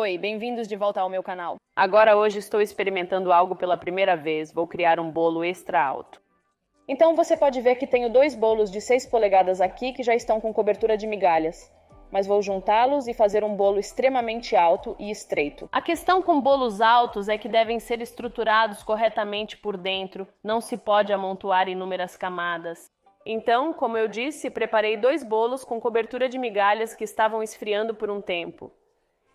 Oi, bem-vindos de volta ao meu canal. Agora hoje estou experimentando algo pela primeira vez, vou criar um bolo extra alto. Então você pode ver que tenho dois bolos de 6 polegadas aqui que já estão com cobertura de migalhas. Mas vou juntá-los e fazer um bolo extremamente alto e estreito. A questão com bolos altos é que devem ser estruturados corretamente por dentro, não se pode amontoar inúmeras camadas. Então, como eu disse, preparei 2 bolos com cobertura de migalhas que estavam esfriando por um tempo.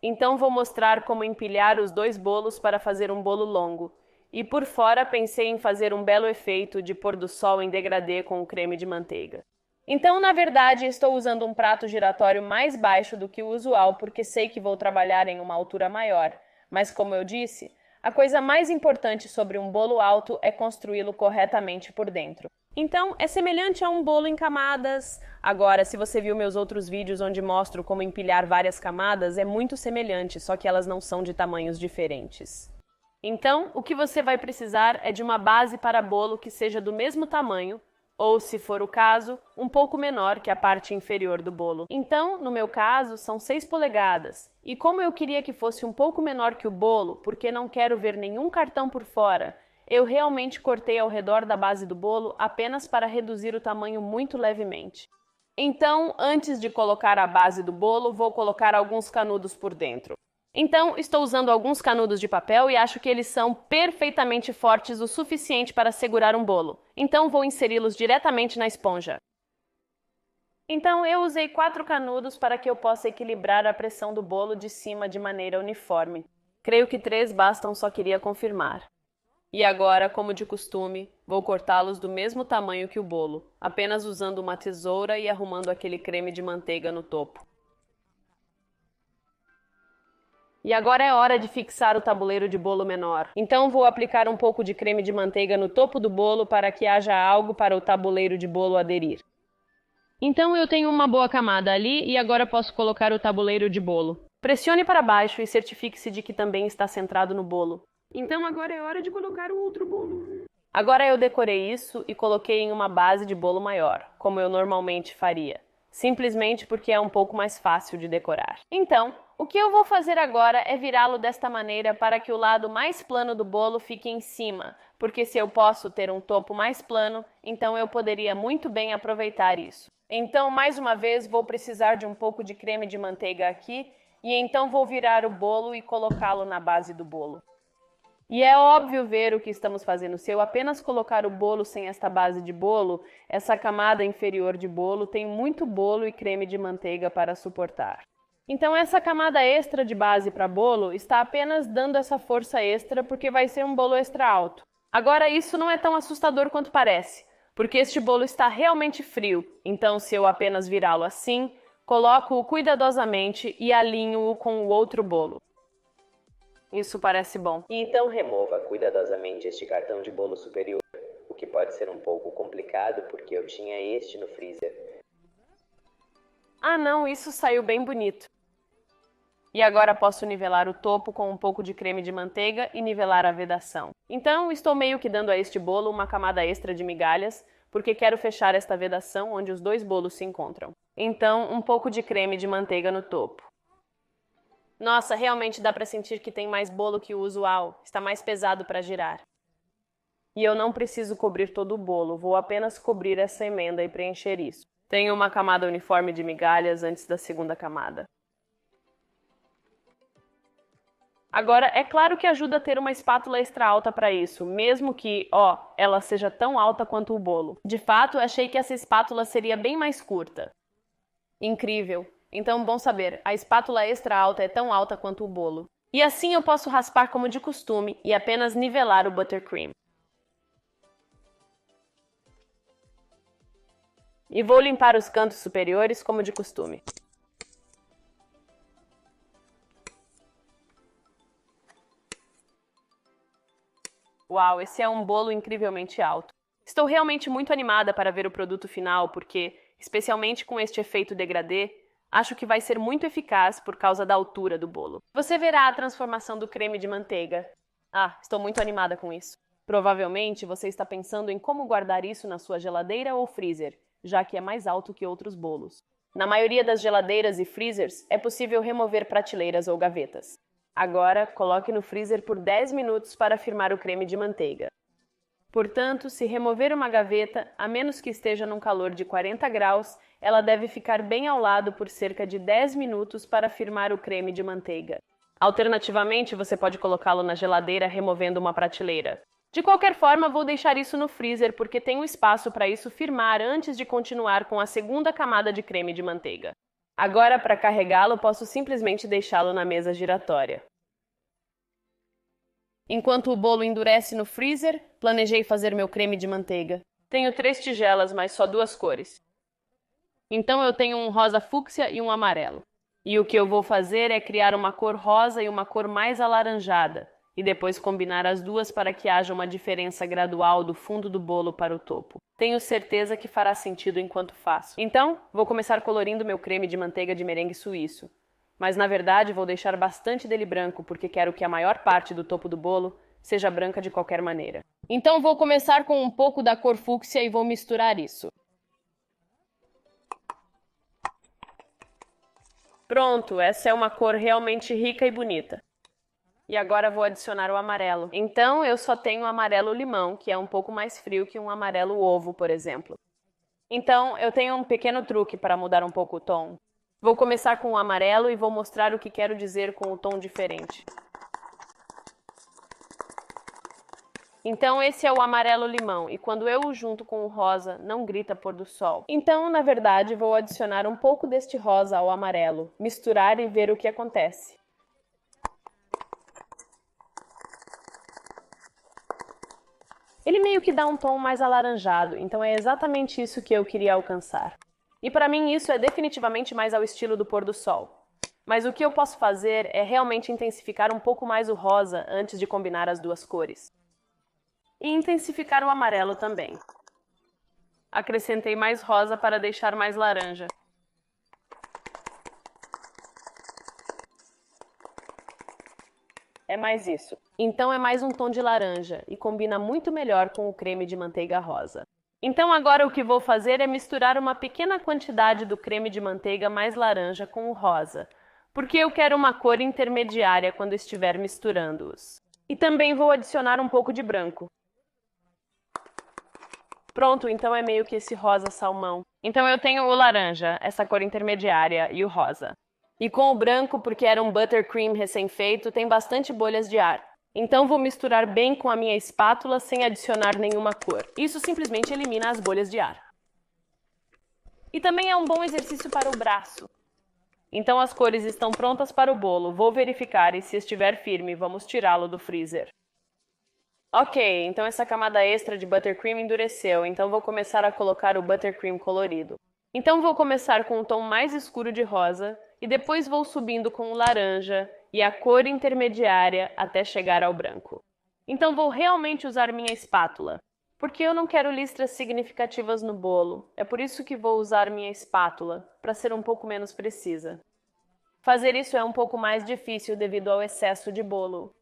Então vou mostrar como empilhar os 2 bolos para fazer um bolo longo. E por fora pensei em fazer um belo efeito de pôr do sol em degradê com o creme de manteiga. Então, na verdade, estou usando um prato giratório mais baixo do que o usual porque sei que vou trabalhar em uma altura maior. Mas, como eu disse, a coisa mais importante sobre um bolo alto é construí-lo corretamente por dentro. Então, é semelhante a um bolo em camadas. Agora, se você viu meus outros vídeos onde mostro como empilhar várias camadas, é muito semelhante, só que elas não são de tamanhos diferentes. Então, o que você vai precisar é de uma base para bolo que seja do mesmo tamanho, ou, se for o caso, um pouco menor que a parte inferior do bolo. Então, no meu caso, são 6 polegadas. E como eu queria que fosse um pouco menor que o bolo, porque não quero ver nenhum cartão por fora, eu realmente cortei ao redor da base do bolo apenas para reduzir o tamanho muito levemente. Então, antes de colocar a base do bolo, vou colocar alguns canudos por dentro. Então, estou usando alguns canudos de papel e acho que eles são perfeitamente fortes o suficiente para segurar um bolo. Então, vou inseri-los diretamente na esponja. Então, eu usei 4 canudos para que eu possa equilibrar a pressão do bolo de cima de maneira uniforme. Creio que 3 bastam, só queria confirmar. E agora, como de costume, vou cortá-los do mesmo tamanho que o bolo, apenas usando uma tesoura e arrumando aquele creme de manteiga no topo. E agora é hora de fixar o tabuleiro de bolo menor. Então vou aplicar um pouco de creme de manteiga no topo do bolo para que haja algo para o tabuleiro de bolo aderir. Então eu tenho uma boa camada ali e agora posso colocar o tabuleiro de bolo. Pressione para baixo e certifique-se de que também está centrado no bolo. Então agora é hora de colocar o outro bolo. Agora eu decorei isso e coloquei em uma base de bolo maior, como eu normalmente faria. Simplesmente porque é um pouco mais fácil de decorar. Então, o que eu vou fazer agora é virá-lo desta maneira para que o lado mais plano do bolo fique em cima, porque se eu posso ter um topo mais plano, então eu poderia muito bem aproveitar isso. Então, mais uma vez, vou precisar de um pouco de creme de manteiga aqui, e então vou virar o bolo e colocá-lo na base do bolo. E é óbvio ver o que estamos fazendo. Se eu apenas colocar o bolo sem esta base de bolo, essa camada inferior de bolo tem muito bolo e creme de manteiga para suportar. Então essa camada extra de base para bolo está apenas dando essa força extra porque vai ser um bolo extra alto. Agora isso não é tão assustador quanto parece, porque este bolo está realmente frio. Então se eu apenas virá-lo assim, coloco-o cuidadosamente e alinho-o com o outro bolo. Isso parece bom. E então remova cuidadosamente este cartão de bolo superior, o que pode ser um pouco complicado porque eu tinha este no freezer. Ah não, isso saiu bem bonito. E agora posso nivelar o topo com um pouco de creme de manteiga e nivelar a vedação. Então estou meio que dando a este bolo uma camada extra de migalhas, porque quero fechar esta vedação onde os 2 bolos se encontram. Então um pouco de creme de manteiga no topo. Nossa, realmente dá para sentir que tem mais bolo que o usual, está mais pesado para girar. E eu não preciso cobrir todo o bolo, vou apenas cobrir essa emenda e preencher isso. Tenho uma camada uniforme de migalhas antes da segunda camada. Agora, é claro que ajuda a ter uma espátula extra alta para isso, mesmo que, ela seja tão alta quanto o bolo. De fato, achei que essa espátula seria bem mais curta. Incrível! Então, bom saber, a espátula extra alta é tão alta quanto o bolo. E assim eu posso raspar como de costume e apenas nivelar o buttercream. E vou limpar os cantos superiores como de costume. Uau, esse é um bolo incrivelmente alto. Estou realmente muito animada para ver o produto final porque, especialmente com este efeito degradê, acho que vai ser muito eficaz por causa da altura do bolo. Você verá a transformação do creme de manteiga. Ah, estou muito animada com isso. Provavelmente você está pensando em como guardar isso na sua geladeira ou freezer, já que é mais alto que outros bolos. Na maioria das geladeiras e freezers, é possível remover prateleiras ou gavetas. Agora, coloque no freezer por 10 minutos para firmar o creme de manteiga. Portanto, se remover uma gaveta, a menos que esteja num calor de 40 graus, ela deve ficar bem ao lado por cerca de 10 minutos para firmar o creme de manteiga. Alternativamente, você pode colocá-lo na geladeira removendo uma prateleira. De qualquer forma, vou deixar isso no freezer porque tenho espaço para isso firmar antes de continuar com a segunda camada de creme de manteiga. Agora, para carregá-lo, posso simplesmente deixá-lo na mesa giratória. Enquanto o bolo endurece no freezer, planejei fazer meu creme de manteiga. Tenho 3 tigelas, mas só 2 cores. Então eu tenho um rosa fúcsia e um amarelo. E o que eu vou fazer é criar uma cor rosa e uma cor mais alaranjada, e depois combinar as duas para que haja uma diferença gradual do fundo do bolo para o topo. Tenho certeza que fará sentido enquanto faço. Então, vou começar colorindo meu creme de manteiga de merengue suíço. Mas na verdade vou deixar bastante dele branco porque quero que a maior parte do topo do bolo seja branca de qualquer maneira. Então vou começar com um pouco da cor fúcsia e vou misturar isso. Pronto, essa é uma cor realmente rica e bonita. E agora vou adicionar o amarelo. Então eu só tenho o amarelo limão, que é um pouco mais frio que um amarelo ovo, por exemplo. Então eu tenho um pequeno truque para mudar um pouco o tom. Vou começar com o amarelo e vou mostrar o que quero dizer com o tom diferente. Então esse é o amarelo limão, e quando eu o junto com o rosa, não grita pôr do sol. Então, na verdade, vou adicionar um pouco deste rosa ao amarelo, misturar e ver o que acontece. Ele meio que dá um tom mais alaranjado, então é exatamente isso que eu queria alcançar. E para mim isso é definitivamente mais ao estilo do pôr do sol. Mas o que eu posso fazer é realmente intensificar um pouco mais o rosa antes de combinar as duas cores. E intensificar o amarelo também. Acrescentei mais rosa para deixar mais laranja. É mais isso. Então é mais um tom de laranja e combina muito melhor com o creme de manteiga rosa. Então agora o que vou fazer é misturar uma pequena quantidade do creme de manteiga mais laranja com o rosa, porque eu quero uma cor intermediária quando estiver misturando-os. E também vou adicionar um pouco de branco. Pronto, então é meio que esse rosa salmão. Então eu tenho o laranja, essa cor intermediária, e o rosa. E com o branco, porque era um buttercream recém-feito, tem bastante bolhas de ar. Então vou misturar bem com a minha espátula sem adicionar nenhuma cor. Isso simplesmente elimina as bolhas de ar. E também é um bom exercício para o braço. Então as cores estão prontas para o bolo. Vou verificar e se estiver firme, vamos tirá-lo do freezer. Ok, então essa camada extra de buttercream endureceu, então vou começar a colocar o buttercream colorido. Então vou começar com um tom mais escuro de rosa e depois vou subindo com o laranja e a cor intermediária até chegar ao branco. Então vou realmente usar minha espátula, porque eu não quero listras significativas no bolo. É por isso que vou usar minha espátula, para ser um pouco menos precisa. Fazer isso é um pouco mais difícil devido ao excesso de bolo.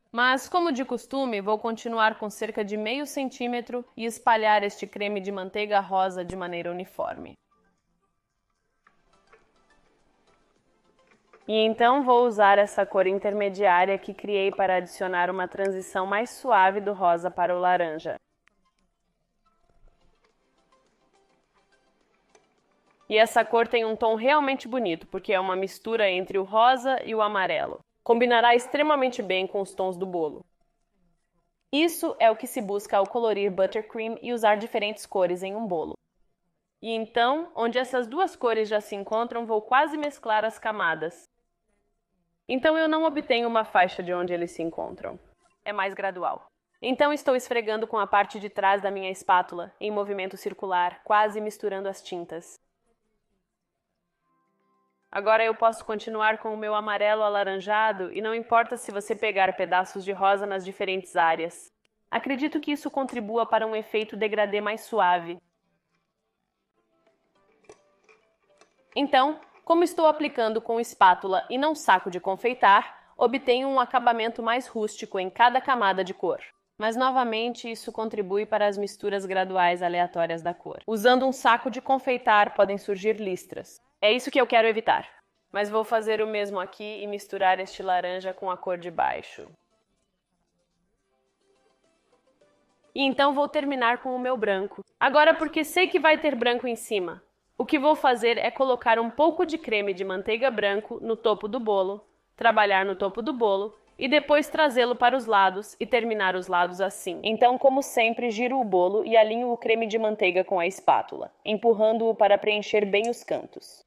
Mas, como de costume, vou continuar com cerca de meio centímetro e espalhar este creme de manteiga rosa de maneira uniforme. E então vou usar essa cor intermediária que criei para adicionar uma transição mais suave do rosa para o laranja. E essa cor tem um tom realmente bonito, porque é uma mistura entre o rosa e o amarelo. Combinará extremamente bem com os tons do bolo. Isso é o que se busca ao colorir buttercream e usar diferentes cores em um bolo. E então, onde essas duas cores já se encontram, vou quase mesclar as camadas. Então eu não obtenho uma faixa de onde eles se encontram. É mais gradual. Então estou esfregando com a parte de trás da minha espátula, em movimento circular, quase misturando as tintas. Agora eu posso continuar com o meu amarelo alaranjado e não importa se você pegar pedaços de rosa nas diferentes áreas. Acredito que isso contribua para um efeito degradê mais suave. Então, como estou aplicando com espátula e não saco de confeitar, obtenho um acabamento mais rústico em cada camada de cor. Mas, novamente, isso contribui para as misturas graduais aleatórias da cor. Usando um saco de confeitar, podem surgir listras. É isso que eu quero evitar. Mas vou fazer o mesmo aqui e misturar este laranja com a cor de baixo. E então vou terminar com o meu branco. Agora, porque sei que vai ter branco em cima, o que vou fazer é colocar um pouco de creme de manteiga branco no topo do bolo, trabalhar no topo do bolo e depois trazê-lo para os lados e terminar os lados assim. Então, como sempre, giro o bolo e alinho o creme de manteiga com a espátula, empurrando-o para preencher bem os cantos.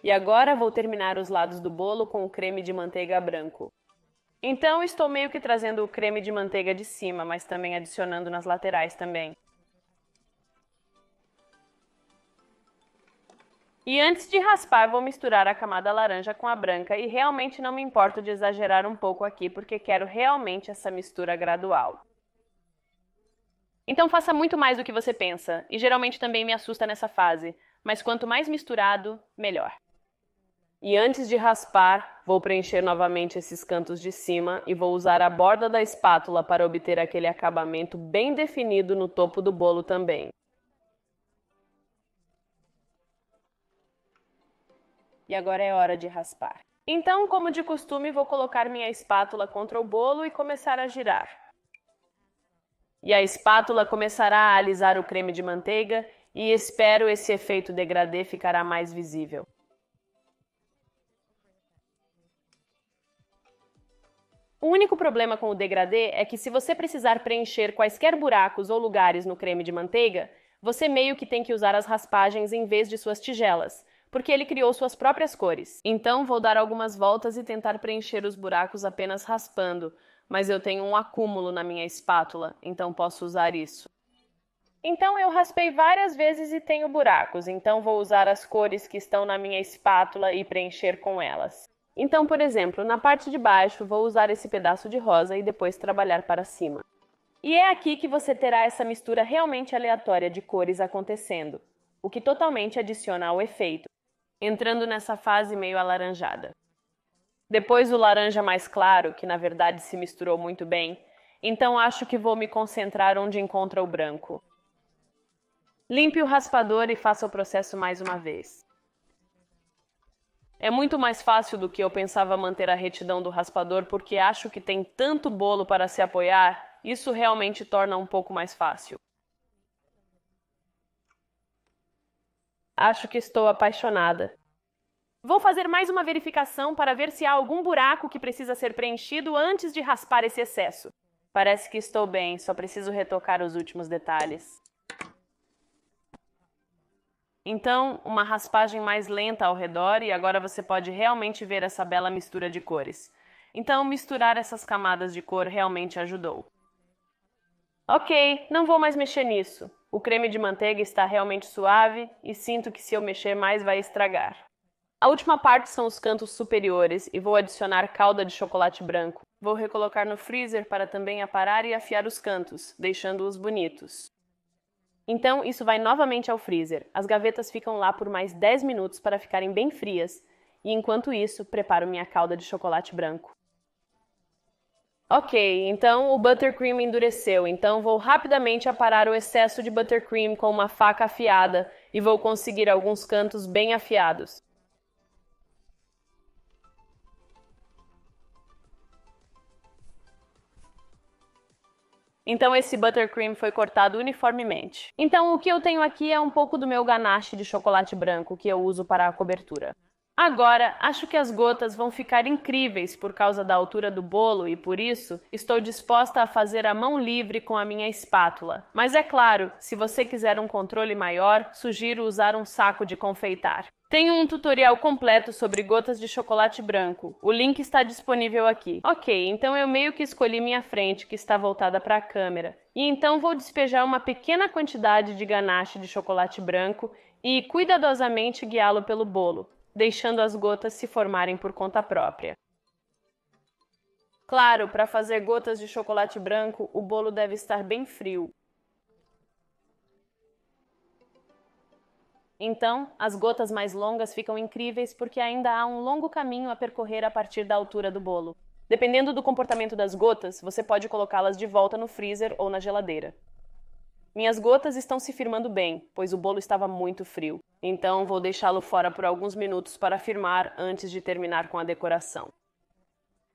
E agora vou terminar os lados do bolo com o creme de manteiga branco. Então, estou meio que trazendo o creme de manteiga de cima, mas também adicionando nas laterais também. E antes de raspar, vou misturar a camada laranja com a branca e realmente não me importo de exagerar um pouco aqui, porque quero realmente essa mistura gradual. Então faça muito mais do que você pensa, e geralmente também me assusta nessa fase, mas quanto mais misturado, melhor. E antes de raspar, vou preencher novamente esses cantos de cima e vou usar a borda da espátula para obter aquele acabamento bem definido no topo do bolo também. E agora é hora de raspar. Então, como de costume, vou colocar minha espátula contra o bolo e começar a girar. E a espátula começará a alisar o creme de manteiga e espero esse efeito degradê ficará mais visível. O único problema com o degradê é que se você precisar preencher quaisquer buracos ou lugares no creme de manteiga, você meio que tem que usar as raspagens em vez de suas tigelas, porque ele criou suas próprias cores. Então vou dar algumas voltas e tentar preencher os buracos apenas raspando, mas eu tenho um acúmulo na minha espátula, então posso usar isso. Então eu raspei várias vezes e tenho buracos, então vou usar as cores que estão na minha espátula e preencher com elas. Então, por exemplo, na parte de baixo vou usar esse pedaço de rosa e depois trabalhar para cima. E é aqui que você terá essa mistura realmente aleatória de cores acontecendo, o que totalmente adiciona ao efeito, entrando nessa fase meio alaranjada. Depois o laranja mais claro, que na verdade se misturou muito bem, então acho que vou me concentrar onde encontra o branco. Limpe o raspador e faça o processo mais uma vez. É muito mais fácil do que eu pensava manter a retidão do raspador porque acho que tem tanto bolo para se apoiar, isso realmente torna um pouco mais fácil. Acho que estou apaixonada. Vou fazer mais uma verificação para ver se há algum buraco que precisa ser preenchido antes de raspar esse excesso. Parece que estou bem, só preciso retocar os últimos detalhes. Então, uma raspagem mais lenta ao redor e agora você pode realmente ver essa bela mistura de cores. Então, misturar essas camadas de cor realmente ajudou. Ok, não vou mais mexer nisso. O creme de manteiga está realmente suave e sinto que se eu mexer mais vai estragar. A última parte são os cantos superiores e vou adicionar calda de chocolate branco. Vou recolocar no freezer para também aparar e afiar os cantos, deixando-os bonitos. Então, isso vai novamente ao freezer. As gavetas ficam lá por mais 10 minutos para ficarem bem frias e, enquanto isso, preparo minha calda de chocolate branco. Ok, então o buttercream endureceu, então vou rapidamente aparar o excesso de buttercream com uma faca afiada e vou conseguir alguns cantos bem afiados. Então esse buttercream foi cortado uniformemente. Então o que eu tenho aqui é um pouco do meu ganache de chocolate branco que eu uso para a cobertura. Agora, acho que as gotas vão ficar incríveis por causa da altura do bolo e, por isso, estou disposta a fazer a mão livre com a minha espátula. Mas é claro, se você quiser um controle maior, sugiro usar um saco de confeitar. Tenho um tutorial completo sobre gotas de chocolate branco. O link está disponível aqui. Ok, então eu meio que escolhi minha frente, que está voltada para a câmera. E então vou despejar uma pequena quantidade de ganache de chocolate branco e cuidadosamente guiá-lo pelo bolo, deixando as gotas se formarem por conta própria. Claro, para fazer gotas de chocolate branco, o bolo deve estar bem frio. Então, as gotas mais longas ficam incríveis porque ainda há um longo caminho a percorrer a partir da altura do bolo. Dependendo do comportamento das gotas, você pode colocá-las de volta no freezer ou na geladeira. Minhas gotas estão se firmando bem, pois o bolo estava muito frio. Então vou deixá-lo fora por alguns minutos para firmar antes de terminar com a decoração.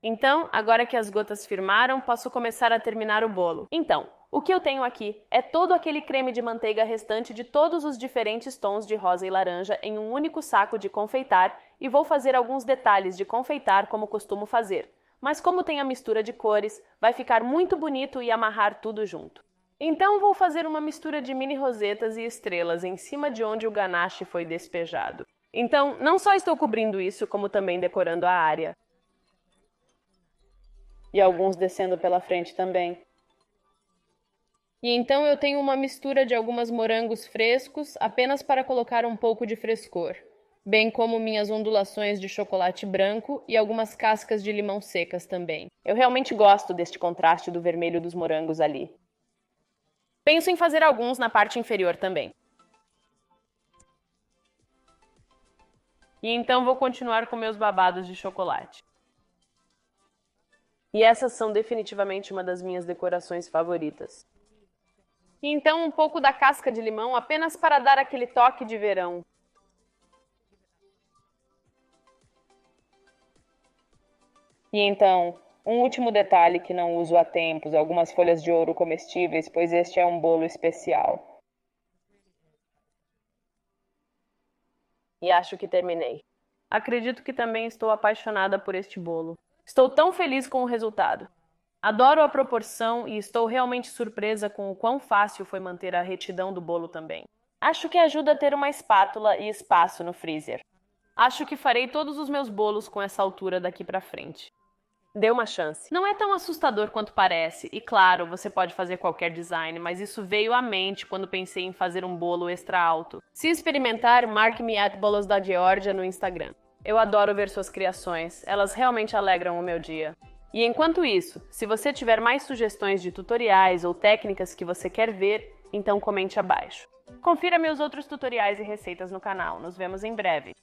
Então, agora que as gotas firmaram, posso começar a terminar o bolo. Então, o que eu tenho aqui é todo aquele creme de manteiga restante de todos os diferentes tons de rosa e laranja em um único saco de confeitar e vou fazer alguns detalhes de confeitar como costumo fazer. Mas como tem a mistura de cores, vai ficar muito bonito e amarrar tudo junto. Então vou fazer uma mistura de mini rosetas e estrelas em cima de onde o ganache foi despejado. Então, não só estou cobrindo isso, como também decorando a área. E alguns descendo pela frente também. E então eu tenho uma mistura de alguns morangos frescos, apenas para colocar um pouco de frescor, bem como minhas ondulações de chocolate branco e algumas cascas de limão secas também. Eu realmente gosto deste contraste do vermelho dos morangos ali. Penso em fazer alguns na parte inferior também. E então vou continuar com meus babados de chocolate. E essas são definitivamente uma das minhas decorações favoritas. E então um pouco da casca de limão apenas para dar aquele toque de verão. E então, um último detalhe que não uso há tempos, algumas folhas de ouro comestíveis, pois este é um bolo especial. E acho que terminei. Acredito que também estou apaixonada por este bolo. Estou tão feliz com o resultado. Adoro a proporção e estou realmente surpresa com o quão fácil foi manter a retidão do bolo também. Acho que ajuda a ter uma espátula e espaço no freezer. Acho que farei todos os meus bolos com essa altura daqui pra frente. Dê uma chance. Não é tão assustador quanto parece, e claro, você pode fazer qualquer design, mas isso veio à mente quando pensei em fazer um bolo extra alto. Se experimentar, marque me @bolosdageorgia no Instagram. Eu adoro ver suas criações, elas realmente alegram o meu dia. E enquanto isso, se você tiver mais sugestões de tutoriais ou técnicas que você quer ver, então comente abaixo. Confira meus outros tutoriais e receitas no canal. Nos vemos em breve.